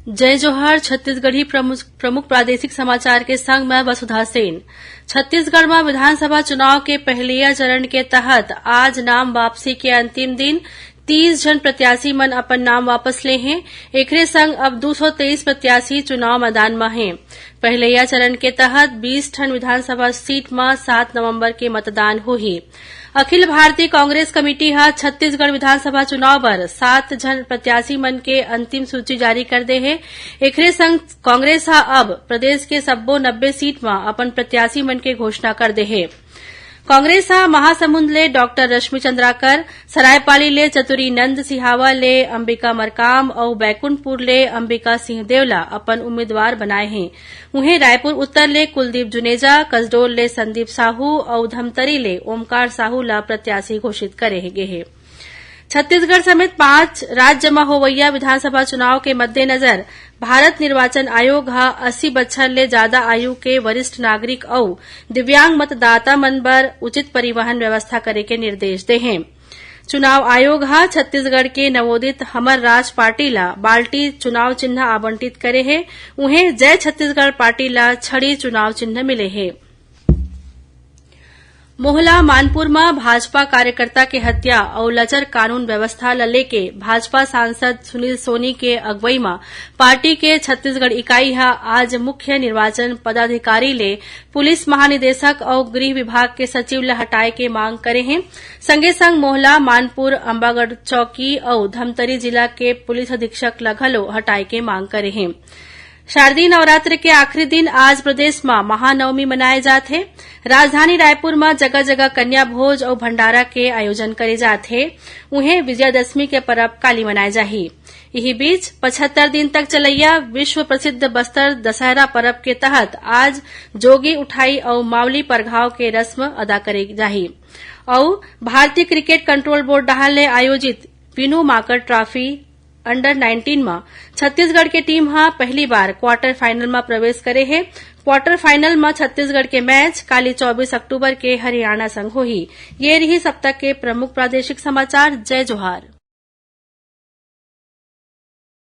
जय जोहार। छत्तीसगढ़ी प्रमुख प्रादेशिक समाचार के संग मैं वसुधा सेन। छत्तीसगढ़ में विधानसभा चुनाव के पहलिया चरण के तहत आज नाम वापसी के अंतिम दिन 30 जन प्रत्याशी मन अपन नाम वापस ले हैं। एकरे संग अब 223 प्रत्याशी चुनाव मैदान में हैं। पहलिया चरण के तहत 20 ठन विधानसभा सीट में 7 नवंबर के मतदान होही। अखिल भारतीय कांग्रेस कमेटी हा छत्तीसगढ़ विधानसभा चुनाव बर 7 जन प्रत्याशी मन के अंतिम सूची जारी कर दे है। एकरे संग कांग्रेस हा अब प्रदेश के सब्बो 90 सीट में अपन प्रत्याशी मन के घोषणा कर दे है। कांग्रेस हा महासमुंद ले डॉक्टर रश्मि चंद्राकर, सरायपाली ले चतुरी नंद सिहावा ले अंबिका मरकाम और बैकुंठपुर ले अंबिका सिंह देवला अपन उम्मीदवार बनाए हैं। उन्हें रायपुर उत्तर ले कुलदीप जुनेजा, कसडोल ले संदीप साहू और धमतरी ले ओमकार साहू ला प्रत्याशी घोषित करे गए हैं। छत्तीसगढ़ समेत 5 राज्य में होवैया विधानसभा चुनाव के मद्देनजर भारत निर्वाचन आयोग हा 80 बछर ले ज्यादा आयु के वरिष्ठ नागरिक और दिव्यांग मतदाता मन बर उचित परिवहन व्यवस्था करे के निर्देश दे हैं। चुनाव आयोग हा छत्तीसगढ़ के नवोदित हमर राज पार्टी ला बाल्टी चुनाव चिन्ह आवंटित करे है। उन्हें जय छत्तीसगढ़ पार्टी ला छड़ी चुनाव चिन्ह मिले है। मोहला मानपुर में भाजपा कार्यकर्ता के हत्या और लचर कानून व्यवस्था ल लेके भाजपा सांसद सुनील सोनी के अगुवाई में पार्टी के छत्तीसगढ़ इकाई हा आज मुख्य निर्वाचन पदाधिकारी ले पुलिस महानिदेशक और गृह विभाग के सचिव ल हटाए के मांग करे हैं। संगे संग मोहला मानपुर अंबागढ़ चौकी और धमतरी जिला के पुलिस अधीक्षक ल घलो हटाए के मांग करे हैं। शारदीय नवरात्र के आखिरी दिन आज प्रदेश में महानवमी मनाए जाते हैं। राजधानी रायपुर में जगह जगह कन्या भोज और भंडारा के आयोजन करे जाते हैं। उन्हें विजयादशमी के पर्व काली मनाए जाही। यही बीच 75 दिन तक चलैया विश्व प्रसिद्ध बस्तर दशहरा पर्व के तहत आज जोगी उठाई और मावली परघाव के रस्म अदा करे जाही। और भारतीय क्रिकेट कंट्रोल बोर्ड डहार ले आयोजित विनू माकड़ ट्रॉफी अंडर 19 में छत्तीसगढ़ के टीम हा पहली बार क्वार्टर फाइनल में प्रवेश करे है। क्वार्टर फाइनल में छत्तीसगढ़ के मैच काली 24 अक्टूबर के हरियाणा संग होही। ये रही सब तक के प्रमुख प्रादेशिक समाचार। जय जोहार।